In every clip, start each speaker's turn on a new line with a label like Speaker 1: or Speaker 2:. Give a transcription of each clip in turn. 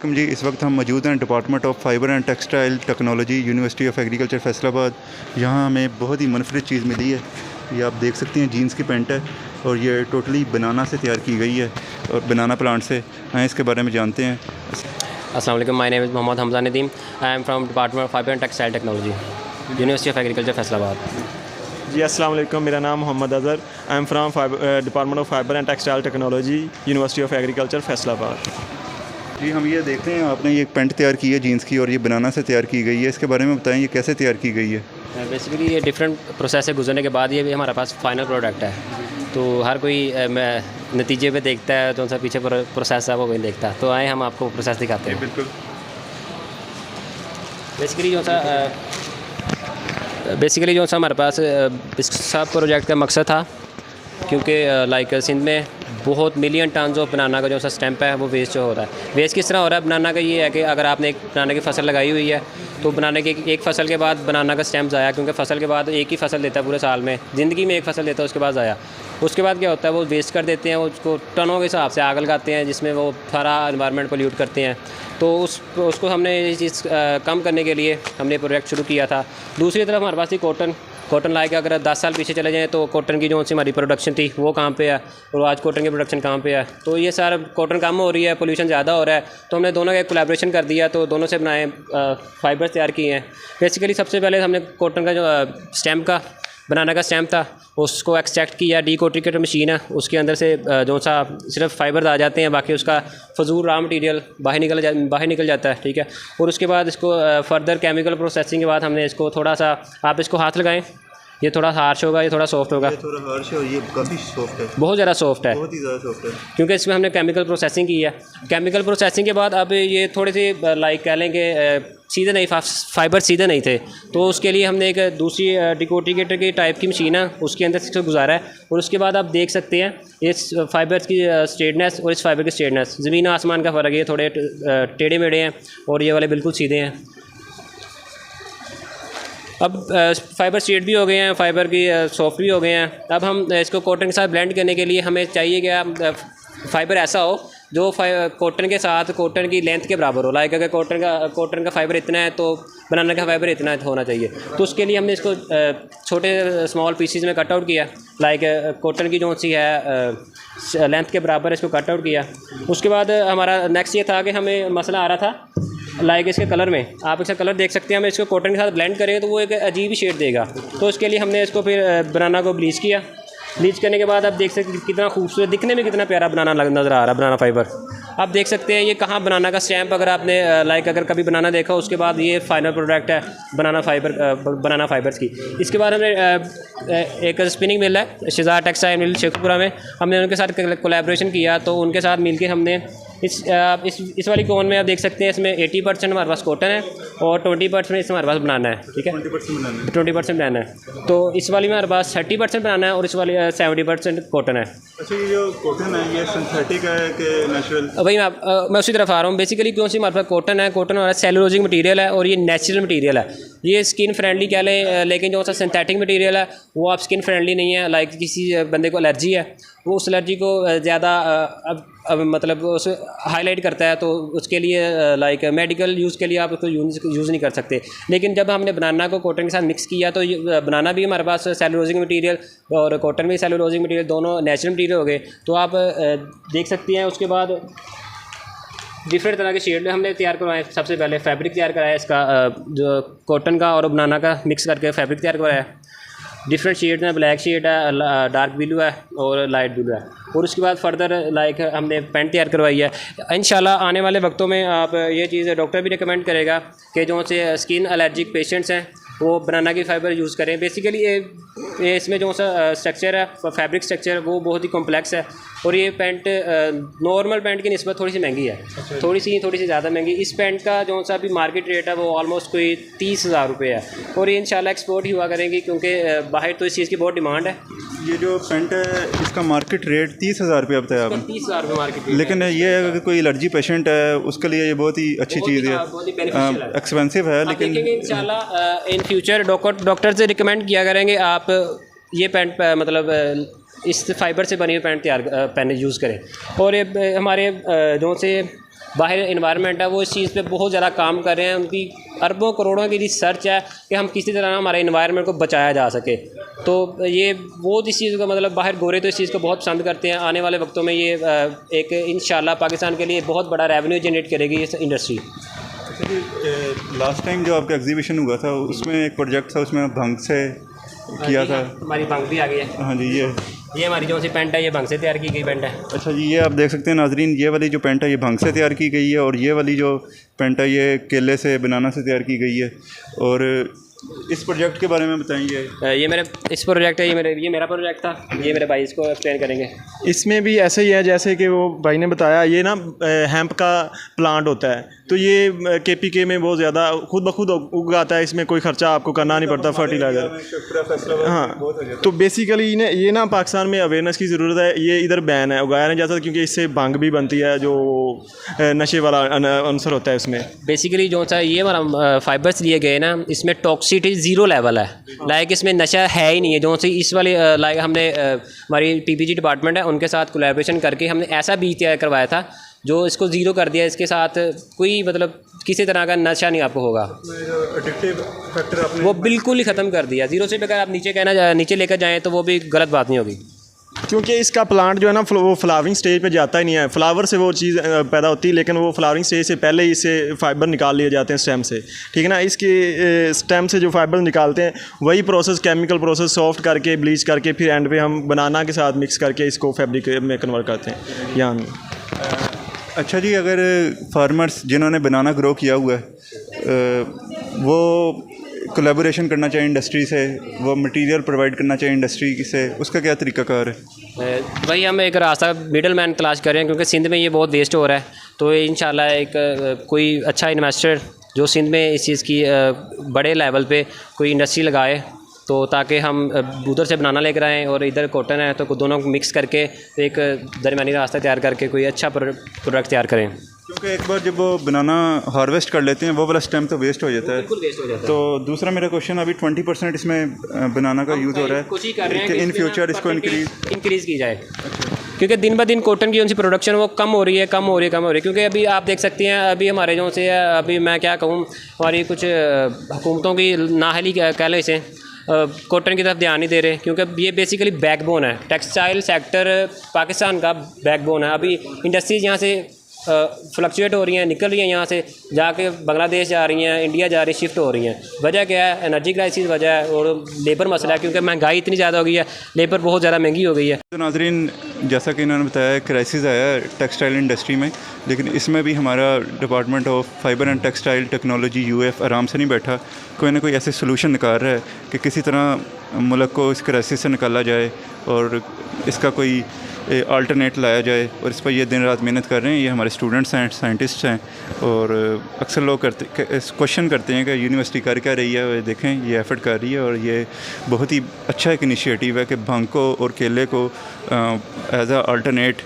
Speaker 1: वालेकुम जी। इस वक्त हम मौजूद हैं department of fibre and textile technology, university of agriculture Faisalabad. यहाँ हमें बहुत ही मुनफरद चीज़ मिली है। ये आप देख सकते हैं जीन्स की पैंट है और ये टोटली बनाना से तैयार की गई है और बनाना प्लांट से। आए इसके बारे में जानते हैं।
Speaker 2: अस्सलाम वालेकुम, my name is Mohammad Hamza Nadeem. I am from department of fibre and textile technology, university of agriculture Faisalabad.
Speaker 3: जी अस्सलाम वालेकुम, मेरा नाम Mohammad Azhar. I am from department of fibre and textile technology, university of agriculture Faisalabad.
Speaker 1: जी हम ये देखते हैं आपने ये पैंट तैयार की है जीन्स की और ये बनाना से तैयार की गई है। इसके बारे में बताएं ये कैसे तैयार की गई है।
Speaker 2: बेसिकली ये डिफरेंट प्रोसेस से गुजरने के बाद ये भी हमारे पास फाइनल प्रोडक्ट है। तो हर कोई नतीजे पे देखता है, जो सा पीछे प्रोसेस है वो कोई देखता है। तो आए हम आपको प्रोसेस दिखाते हैं।
Speaker 1: बिल्कुल।
Speaker 2: बेसिकली जो सा हमारे पास इस सब प्रोजेक्ट का मकसद था, क्योंकि लाइक सिंध में बहुत मिलियन टन ऑफ बनाना का जो सा स्टैम्प है वो वेस्ट हो रहा है। वेस्ट किस तरह हो रहा है बनाना का, ये है कि अगर आपने एक बनाना की फ़सल लगाई हुई है तो बनाने के एक फ़सल के बाद बनाना का स्टैम्प ज़ाया, क्योंकि फ़सल के बाद एक ही फ़सल देता है पूरे साल में, ज़िंदगी में एक फ़सल देता है, उसके बाद ज़ाया। उसके बाद क्या होता है वो वेस्ट कर देते हैं, उसको टनों के हिसाब से आग लगाते हैं जिसमें वो सारा एनवायरनमेंट पोल्यूट करते हैं। तो उसको हमने ये चीज़ कम करने के लिए हमने प्रोजेक्ट शुरू किया था। दूसरी तरफ हमारे पास ही कॉटन लाइक अगर 10 साल पीछे चले जाएँ तो कॉटन की जो सी हमारी प्रोडक्शन थी वो कहाँ पे है और आज कॉटन की प्रोडक्शन कहाँ पे है। तो ये सारा कॉटन कम हो रही है, पोल्यूशन ज़्यादा हो रहा है, तो हमने दोनों का कोलैबोरेशन कर दिया। तो दोनों से बनाए फाइबर्स तैयार किए हैं। बेसिकली सबसे पहले हमने कॉटन का जो स्टैम्प का बनाना का स्टैम्प था उसको एक्सट्रैक्ट किया। डीकोटिकेटर मशीन है, उसके अंदर से जो सा सिर्फ फाइबर आ जाते हैं, बाकी उसका फजूल रॉ मटेरियल बाहर निकल जाता है। ठीक है। और उसके बाद इसको फर्दर केमिकल प्रोसेसिंग के बाद हमने इसको थोड़ा सा, आप इसको हाथ लगाएं, ये थोड़ा हार्श होगा, ये थोड़ा सॉफ्ट होगा।
Speaker 1: ये थोड़ा हार्श है और ये काफ़ी सॉफ्ट है,
Speaker 2: बहुत ज़्यादा सॉफ्ट है,
Speaker 1: बहुत ही ज़्यादा सॉफ्ट है,
Speaker 2: क्योंकि इसमें हमने केमिकल प्रोसेसिंग की है। केमिकल प्रोसेसिंग के बाद अब ये थोड़े से लाइक कह लें कि सीधे नहीं, फाइबर सीधे नहीं थे, तो उसके लिए हमने एक दूसरी डिकोटिकेटर की टाइप की मशीन है उसके अंदर से गुजारा है। और उसके बाद आप देख सकते हैं इस फाइबर की स्ट्रेटनेस और इस फाइबर की स्ट्रेटनेस ज़मीन आसमान का फ़र्क है। ये थोड़े टेढ़े मेढ़े हैं और ये वाले बिल्कुल सीधे हैं। अब फाइबर स्ट्रेट भी हो गए हैं, फाइबर की सॉफ्ट भी हो गए हैं। अब हम इसको कॉटन के साथ ब्लेंड करने के लिए हमें चाहिए कि फाइबर ऐसा हो जो कॉटन के साथ कॉटन की लेंथ के बराबर हो। लाइक अगर कॉटन का फाइबर इतना है तो बनाना का फाइबर इतना होना चाहिए। तो उसके लिए हमने इसको छोटे स्मॉल पीसीज में कट आउट किया। लाइक कॉटन की जो सी है लेंथ के बराबर इसको कट आउट किया। उसके बाद हमारा नेक्स्ट ये था कि हमें मसला आ रहा था लाइक इसके कलर में, आप इसका कलर देख सकते हैं। हम इसको कॉटन के साथ ब्लेंड करेंगे तो वो एक अजीब ही शेड देगा। तो उसके लिए हमने इसको फिर बनाना को ब्लीच किया। ब्लीच करने के बाद आप देख सकते हैं कितना खूबसूरत, दिखने में कितना प्यारा बनाना नज़र आ रहा है, बनाना फाइबर। आप देख सकते हैं ये कहाँ बनाना का स्टैम्प, अगर आपने लाइक अगर कभी बनाना देखा उसके बाद ये फाइनल प्रोडक्ट है बनाना फाइबर्स की। इसके बाद हमने एक स्पिनिंग मिल है शिज़ा टेक्सटाइल मिल शेखपुरा में, हमने उनके साथ कोलैबोरेशन किया। तो उनके साथ मिलके हमने इस वाली कोन में आप देख सकते हैं इसमें 80% हमारे पास कॉटन है और 20% इसमें हमारे पास बनाना है। ठीक है, 20% बनाना है। तो इस वाली में हमारे पास 30% बनाना है और इस वाली 70% कॉटन है।
Speaker 1: अच्छा, ये जो कॉटन है ये सिंथेटिक है कि नेचुरल?
Speaker 2: भाई मैं उसी तरफ आ रहा हूँ। बेसिकली क्यों सी हमारे पास कॉटन है, कॉटन हमारा सेलुलोजिक मटेरियल है और ये नेचुरल मटेरियल है। ये स्किन फ्रेंडली कह लें, लेकिन जो सा सिंथेटिक मटेरियल है वो आप स्किन फ्रेंडली नहीं है। लाइक किसी बंदे को एलर्जी है, वो उस एलर्जी को ज़्यादा अब मतलब उसे हाईलाइट करता है, तो उसके लिए लाइक मेडिकल यूज़ के लिए आप उसको यूज़ नहीं कर सकते। लेकिन जब हमने बनाना को कॉटन के साथ मिक्स किया तो ये बनाना भी हमारे पास सेलुलोजिक मटेरियल और कॉटन भी सेलुलोजिक मटेरियल, दोनों नेचुरल मटेरियल हो गए। तो आप देख सकते हैं। उसके बाद डिफरेंट तरह के शेड हमने तैयार करवाए। सबसे पहले फैब्रिक तैयार कराया इसका, जो कॉटन का और बनाना का मिक्स करके फैब्रिक तैयार करवाया। डिफरेंट शेड हैं, ब्लैक शेड है, डार्क ब्लू है और लाइट ब्लू है। और उसके बाद फर्दर लाइक हमने पैंट तैयार करवाई है। इंशाल्लाह आने वाले वक्तों में आप ये चीज़ डॉक्टर भी रिकमेंड करेगा कि जो से स्किन एलर्जिक पेशेंट्स हैं वो बनाना की फाइबर यूज़ करें। बेसिकली ये इसमें जो सा स्ट्रक्चर है, फैब्रिक स्ट्रक्चर, वो बहुत ही कॉम्प्लेक्स है और ये पैंट नॉर्मल पैंट की निस्बत थोड़ी सी महंगी है। थोड़ी सी ज़्यादा महंगी। इस पैंट का जो सा भी मार्केट रेट है वो ऑलमोस्ट कोई 30,000 रुपये है और ये इंशाल्लाह एक्सपोर्ट ही हुआ करेंगी, क्योंकि बाहर तो इस चीज़ की बहुत डिमांड है।
Speaker 1: ये जो पैंट है इसका मार्केट रेट 30,000 रुपये बताया आपने?
Speaker 2: 30,000 रुपये मार्केट।
Speaker 1: लेकिन ये अगर कोई एलर्जी पेशेंट है उसके लिए ये बहुत ही अच्छी चीज़ है, एक्सपेंसिव है। लेकिन
Speaker 2: इंशाल्लाह इन फ्यूचर डॉक्टर से रिकमेंड किया करेंगे आप ये पैंट मतलब इस फाइबर से बनी हुई पैंट यूज़ करें। और ये हमारे जो से बाहर इन्वायरमेंट है वो इस चीज़ पे बहुत ज़्यादा काम कर रहे हैं। उनकी अरबों करोड़ों की रिसर्च है कि हम किसी तरह हमारे इन्वायरमेंट को बचाया जा सके। तो ये वो इस चीज़ को मतलब बाहर गोरे तो इस चीज़ को बहुत पसंद करते हैं। आने वाले वक्तों में ये एक इंशाल्लाह पाकिस्तान के लिए बहुत बड़ा रेवेन्यू जनरेट करेगी इस इंडस्ट्री।
Speaker 1: लास्ट टाइम जो आपका एग्जीबिशन हुआ था उसमें एक प्रोजेक्ट था, उसमें भंग से किया था।
Speaker 2: हमारी भंग भी आ गई है।
Speaker 1: हाँ जी,
Speaker 2: ये हमारी जो सी पेंट है ये भंग से तैयार की गई पेंट है।
Speaker 1: अच्छा जी, ये आप देख सकते हैं नाजरीन, ये वाली जो पेंट है ये भंग से तैयार की गई है और ये वाली जो पेंट है ये केले से बनाना से तैयार की गई है। और इस प्रोजेक्ट के बारे में बताएंगे।
Speaker 2: ये मेरे इस प्रोजेक्ट है, ये मेरा प्रोजेक्ट था, ये मेरे भाई इसको एक्सप्लेन करेंगे।
Speaker 3: इसमें भी ऐसे ही है जैसे कि वो भाई ने बताया, ये ना हेम्प का प्लांट होता है, तो ये केपीके में बहुत ज़्यादा खुद ब खुद उगाता है। इसमें कोई ख़र्चा आपको करना नहीं पड़ता, फर्टिलाइज़र। हाँ, तो बेसिकली ये ना पाकिस्तान में अवेयरनेस की ज़रूरत है। ये इधर बैन है, उगाया नहीं जाता क्योंकि इससे भंग भी बनती है जो नशे वाला अंसर होता है उसमें।
Speaker 2: बेसिकली जो सा ये हमारा फाइबर्स लिए गए ना, इसमें टॉक्सिसिटी ज़ीरो लेवल है। लाइक इसमें नशा है ही नहीं है। जो सी इस वाले लाइक हमने हमारी पीपीजी डिपार्टमेंट है उनके साथ कोलैबोरेशन करके हमने ऐसा बीज तैयार करवाया था जो इसको ज़ीरो कर दिया। इसके साथ कोई मतलब किसी तरह का नशा नहीं आपको होगा।
Speaker 1: एडिक्टिव फैक्टर आपने
Speaker 2: वो बिल्कुल ही ख़त्म कर दिया। ज़ीरो से अगर आप नीचे लेकर जाएँ तो वो भी गलत बात नहीं होगी,
Speaker 3: क्योंकि इसका प्लांट जो है ना वो फ्लावरिंग स्टेज पे जाता ही नहीं है। फ्लावर से वो चीज़ पैदा होती है, लेकिन वो फ्लावरिंग स्टेज से पहले ही इससे फाइबर निकाल लिए जाते हैं स्टेम से। ठीक है ना, इसके स्टेम से जो फाइबर निकालते हैं वही प्रोसेस, केमिकल प्रोसेस, सॉफ्ट करके ब्लीच करके फिर एंड पे हम बनाना के साथ मिक्स करके इसको फैब्रिक में कन्वर्ट करते हैं यहाँ।
Speaker 1: अच्छा जी, अगर फार्मर्स जिन्होंने बनाना ग्रो किया हुआ है वो कोलैबोरेशन करना चाहिए इंडस्ट्री से, वो मटेरियल प्रोवाइड करना चाहिए इंडस्ट्री से, उसका क्या तरीक़ाकार है?
Speaker 2: वही हम एक रास्ता मिडल मैन तलाश कर रहे हैं क्योंकि सिंध में ये बहुत वेस्ट हो रहा है। तो इंशाल्लाह एक कोई अच्छा इन्वेस्टर जो सिंध में इस चीज़ की बड़े लेवल पे कोई इंडस्ट्री लगाए, तो ताकि हम उधर से बनाना लेकर आएँ और इधर कॉटन है तो दोनों को मिक्स करके एक दरमियानी रास्ता तैयार करके कोई अच्छा प्रोडक्ट तैयार करें।
Speaker 1: क्योंकि एक बार जब वो बनाना हार्वेस्ट कर लेते हैं वो वाला स्टेम तो वेस्ट हो जाता है।
Speaker 2: बिल्कुल वेस्ट हो जाता है।
Speaker 1: तो दूसरा मेरा क्वेश्चन, अभी 20% इसमें बनाना का यूज़ हो रहा है,
Speaker 2: कोशिश कर रहे हैं
Speaker 1: कि इन फ्यूचर इसको
Speaker 2: इंक्रीज़ की जाए। क्योंकि दिन ब दिन कॉटन की उनकी प्रोडक्शन वो कम हो रही है क्योंकि अभी आप देख सकते हैं अभी हमारे जो से अभी मैं क्या कहूँ, हमारी कुछ हुकूमतों की नाहली कह लो इसे, कॉटन की तरफ ध्यान नहीं दे रहे क्योंकि ये बेसिकली बैकबोन है। टेक्सटाइल सेक्टर पाकिस्तान का बैकबोन है। अभी इंडस्ट्रीज़ यहाँ से फ्लक्चुएट हो रही हैं, निकल रही हैं, यहाँ से जाके बांग्लादेश जा रही हैं, इंडिया जा रही, शिफ्ट हो रही हैं। वजह क्या है? एनर्जी क्राइसिस वजह है और लेबर मसला है क्योंकि महंगाई इतनी ज़्यादा हो गई है, लेबर बहुत ज़्यादा महंगी हो गई है।
Speaker 1: तो नाज़रीन, जैसा कि इन्होंने बताया क्राइसिस आया है टेक्सटाइल इंडस्ट्री में, लेकिन इसमें भी हमारा department of fibre and textile technology UF आराम से नहीं बैठा, कोई ना कोई ऐसे सोल्यूशन निकाल रहा है कि किसी तरह मुल्क को इस क्राइसिस से निकाला जाए और इसका कोई अल्टरनेट लाया जाए। और इस पर ये दिन रात मेहनत कर रहे हैं। ये हमारे स्टूडेंट्स हैं, साइंटिस्ट हैं, और अक्सर लोग क्वेश्चन करते हैं कि यूनिवर्सिटी कर क्या रही है। देखें, ये एफर्ट कर रही है और ये बहुत ही अच्छा एक इनिशिएटिव है कि भंग को और केले को एज आ अल्टरनेट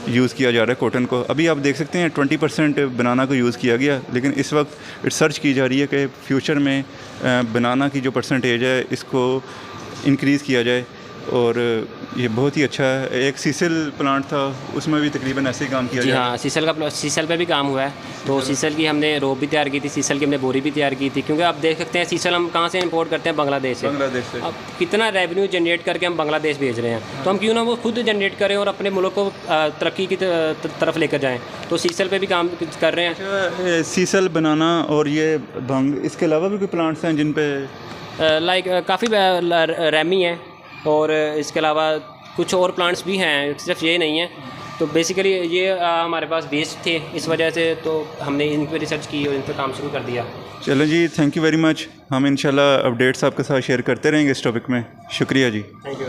Speaker 1: यूज़ किया जा रहा है कॉटन को। अभी आप देख सकते हैं 20% बनाना को यूज़ किया गया, लेकिन इस वक्त रिसर्च की जा रही है कि फ्यूचर में बनाना की जो परसेंटेज है इसको इंक्रीज़ किया जाए। और ये बहुत ही अच्छा है। एक सीसल प्लांट था, उसमें भी तकरीबन ऐसे ही काम किया
Speaker 2: जी
Speaker 1: गया।
Speaker 2: हाँ, सीसल पे भी काम हुआ है। तो सीसल की हमने रोप भी तैयार की थी, सीसल की हमने बोरी भी तैयार की थी, क्योंकि आप देख सकते हैं सीसल हम कहाँ से इंपोर्ट करते हैं? बांग्लादेश से। अब कितना रेवेन्यू जनरेट करके हम बांग्लादेश भेज रहे हैं, तो हम क्यों ना वो खुद जनरेट करें और अपने मुल्क को तरक्की की तरफ लेकर जाएँ। तो सीसल पे भी काम कर रहे हैं।
Speaker 1: सीसल बनाना और ये भंग, इसके अलावा भी कोई प्लांट्स हैं जिन पे
Speaker 2: लाइक काफ़ी रैमी है और इसके अलावा कुछ और प्लांट्स भी हैं, सिर्फ ये नहीं है। तो बेसिकली ये हमारे पास वेस्ट थे, इस वजह से तो हमने इन पर रिसर्च की और इन पर काम शुरू कर दिया।
Speaker 1: चलो जी, थैंक यू वेरी मच। हम इंशाल्लाह अपडेट्स आपके साथ शेयर करते रहेंगे इस टॉपिक में। शुक्रिया जी।
Speaker 2: Thank you.